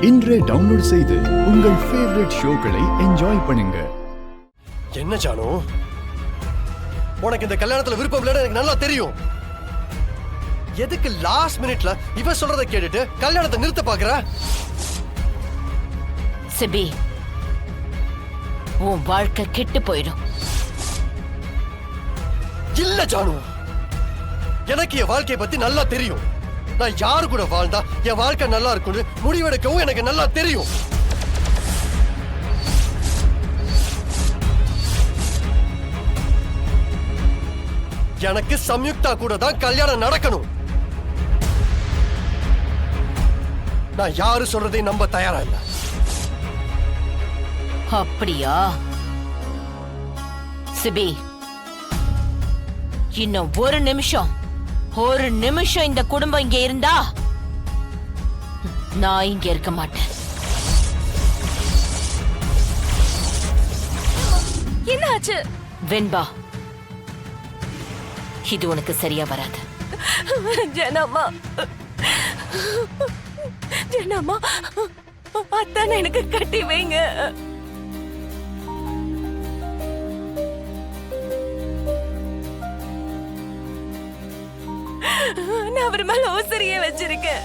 இன்றே டவுன்லோட் செய்து உங்கள் ஃபேவரட் ஷோக்களை என்ஜாய் பண்ணுங்க. என்ன ஜானு, உனக்கு இந்த கல்யாணத்துல விருப்பம் இல்லைன்னு எனக்கு நல்லா தெரியும். எதுக்கு லாஸ்ட் மினிட்ல இவ சொல்றதை கேட்டுட்டு கல்யாணத்தை நிறுத்த பாக்குற? சிபி, உன் வாழ்க்கை கெட்டு போயிடும். இல்ல ஜானு, எனக்கு என் வாழ்க்கையை பத்தி நல்லா தெரியும். நான் யாரு கூட வாழ்ந்தா என் வாழ்க்கை நல்லா இருக்கும்னு முடிவெடுக்கவும் எனக்கு நல்லா தெரியும். எனக்கு சம்யுக்தா கூட தான் கல்யாணம் நடக்கணும். நான் யாரு சொல்றதை நம்ப தயாரா இல்ல. அப்படியா சிபி, இன்னும் ஒரு நிமிஷம் இந்த குடும்பம் இங்க இருந்தா நான் இங்க இருக்க மாட்டேன். என்னாச்சு வெண்பா? இது உனக்கு சரியா வராது. ஜனம்மா, ஜனம்மா, அத்தான எனக்கு கட்டி வைங்க. நான் அவர் மேல ஓசரியே வச்சிருக்கேன்.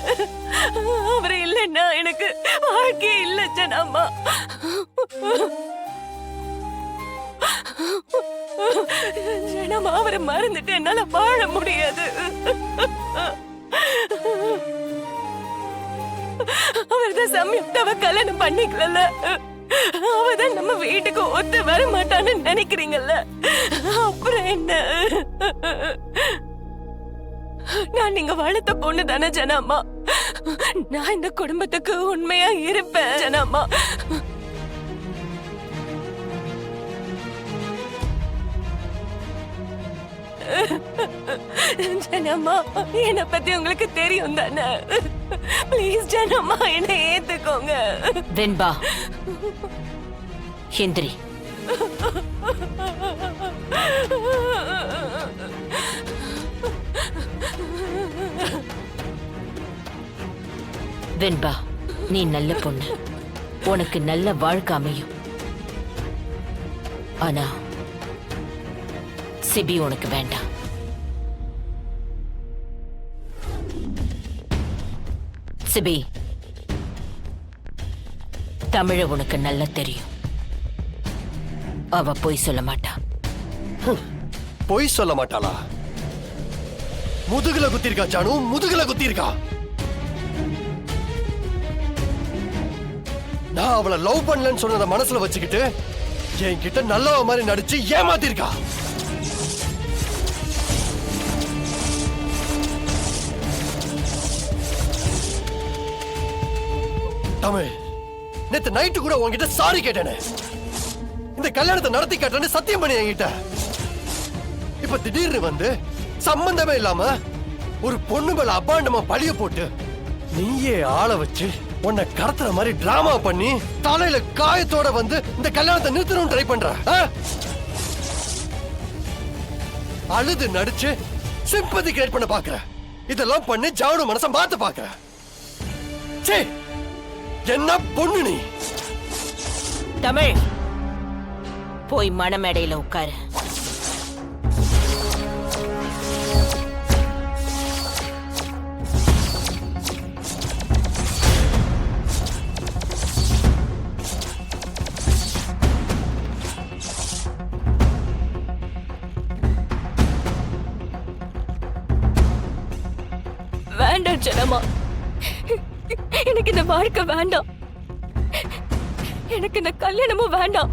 அவர் இல்லைன்னா எனக்கு வாழ்க்கையே இல்ல ஜனம்மா. ஜனம்மா, அவரை மறந்துட்டு என்னால வாழ முடியாது. அவர்தான் சம்யுக்தாவை கல்யாணம் பண்ணிக்கல. அவதான் நம்ம வீட்டுக்கு ஒத்து வர மாட்டான்னு நினைக்கிறீங்கல்ல, அப்புறம் என்ன? நான் நீங்க வளர்த்த பொண்ணு தானே ஜனம்மா. நான் இந்த குடும்பத்துக்கு உண்மையா இருப்பேன் ஜனம்மா. ஜனம்மா, என்னை பத்தி உங்களுக்கு தெரியும் தானே? பிளீஸ் ஜனம்மா, என்னை ஏத்துக்கோங்க. வெண்பா, எந்திரி. வெண்பா, நீ நல்ல பொண்ணு, உனக்கு நல்ல வாழ்க்கை அமையும். ஆனா சிபி உனக்கு வேண்டாம். சிபி, தமிழ உனக்கு நல்லா தெரியும். அவ பொய் சொல்ல மாட்டா. பொய் சொல்ல மாட்டாளா? முதுகுல குத்திருக்கா ஜானு, முதுகுல குத்திருக்கா. நான் அவளை லவ் பண்ணலன்னு சொன்னத மனசுல வச்சுக்கிட்டு என்கிட்ட நல்லவ மாதிரி நடிச்சு ஏமாத்திருக்கா. தமிழ், நேத்து நைட்டு கூட உன்கிட்ட சாரி கேட்டேனே. இந்த கல்யாணத்தை நடத்தி காட்டேன்னு சத்தியம் பண்ணி என்கிட்ட. இப்ப திடீர்னு வந்து சம்பந்தமே இல்லாம ஒரு பொண்ணு மேல அபாண்டமா பழிய போட்டு நீயே ஆள வச்சு உன்னை கடத்துற மாதிரி டிராமா பண்ணி தலையில காயத்தோட வந்து இந்த கல்யாணத்தை நிறுத்தணும்னு ட்ரை பண்ற. அழுது நடிச்சு சிம்பதி கிரியேட் பண்ண பாக்குற. இதெல்லாம் பண்ணி ஜானு மனசை மாத்த பாக்குற. சே, என்ன பொண்ணு நீ? தமிழ், போய் மணமேடையில உட்காரு. வேண்டாம் ஜனமா, எனக்கு இந்த வாழ்க்கை வேண்டாம். எனக்கு இந்த கல்யாணமும் வேண்டாம்.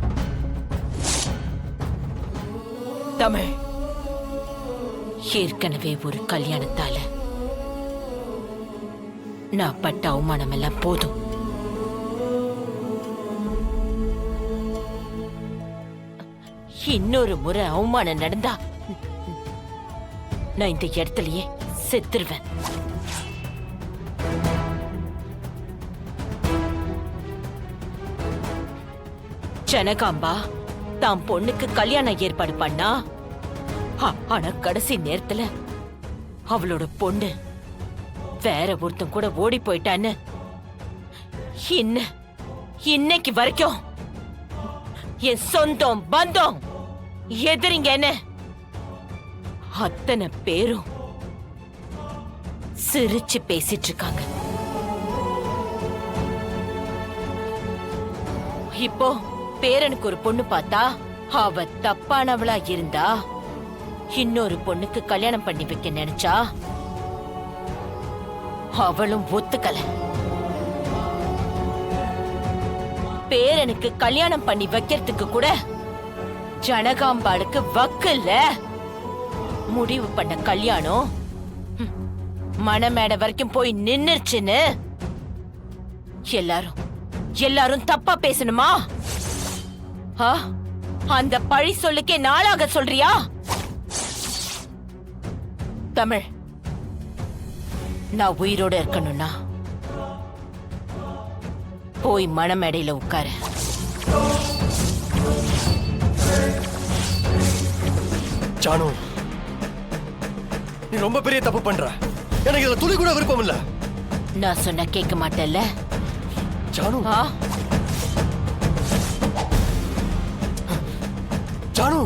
தமிழ், ஏற்கனவே ஒரு கல்யாணத்தால நான் பட்ட அவமானம் எல்லாம் போதும். இன்னொரு முறை அவமானம் நடந்தா நான் இந்த இடத்துலயே செத்துருவேன். ஜனகாம்பா தான் பொண்ணுக்கு கல்யாணம் ஏற்பாடு பண்ணா, ஆனா கடைசி நேரத்துல அவளோட பொண்ணு வேற ஒருத்தன் கூட ஓடி போயிட்டான்னு இன்னைக்கு வரைக்கும் என் சொந்தம் பந்தம் எதிரிங்க என்ன அத்தனை பேரும் சிரிச்சு பேசிட்டு இருக்காங்க. இப்போ பேரனுக்கு ஒரு பொண்ணு பார்த்தா அவ தப்பானவளா இருந்தா இன்னொரு பொண்ணுக்கு கல்யாணம் பண்ணி வைக்க நினைச்சா அவளும் ஒத்துக்கல. பேரனுக்கு கல்யாணம் பண்ணி வைக்கிறதுக்கு கூட ஜனகாம்பாளுக்கு வக்கில்ல. முடிவு பண்ண கல்யாணம் மணமேடை வரைக்கும் போய் நின்னுச்சுன்னு எல்லாரும் தப்பா பேசணுமா? அந்த பழி சொல்லுக்கே நாளாக சொல்றியா? தமிழ், நான் உயிரோட இருக்கணும்னா போய் மணமேடையில உட்காரு. ஜானு, நீ ரொம்ப பெரிய தப்பு பண்ற. எனக்கு இதுல துளி கூட விருப்பம் இல்ல. நான் சொன்ன கேட்க மாட்டேல்ல ஜானு? ஜானு,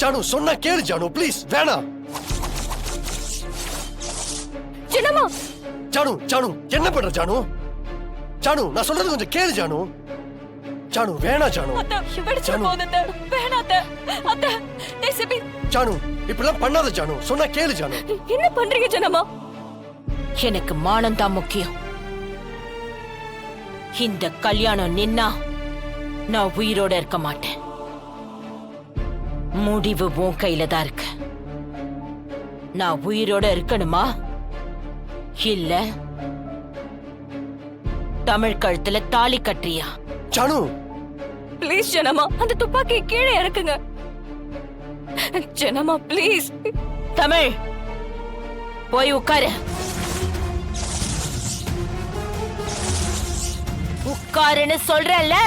ஜானு சொன்னா கேளு ஜானு, ப்ளீஸ். வேணாம் சின்னம்மா. ஜானு, ஜானு என்ன பண்ற ஜானு? ஜானு, நான் சொல்றது கொஞ்சம் கேளு ஜானு. ஜானு வேணா ஜானு. ஜானு இப்படிலாம் பண்ணாத ஜானு, சொன்னா கேளு ஜானு. என்ன பண்றீங்க சின்னம்மா? எனக்கு மானம் தான் முக்கியம். இந்த கல்யாணம் நின்னா நான் உயிரோட இருக்க மாட்டேன். முடிவு உன் கையில தான் இருக்கு. நான் உயிரோட இருக்கணுமா இல்ல தமிழ் கழுத்துல தாலி கட்டுறியா? ஜானு ப்ளீஸ் ஜனமா, அந்த துப்பாக்கியை கீழே இறக்குங்க. ஜனமா ப்ளீஸ். தமிழ், போய் உட்காரு. உட்காருன்னு சொல்றேன்ல.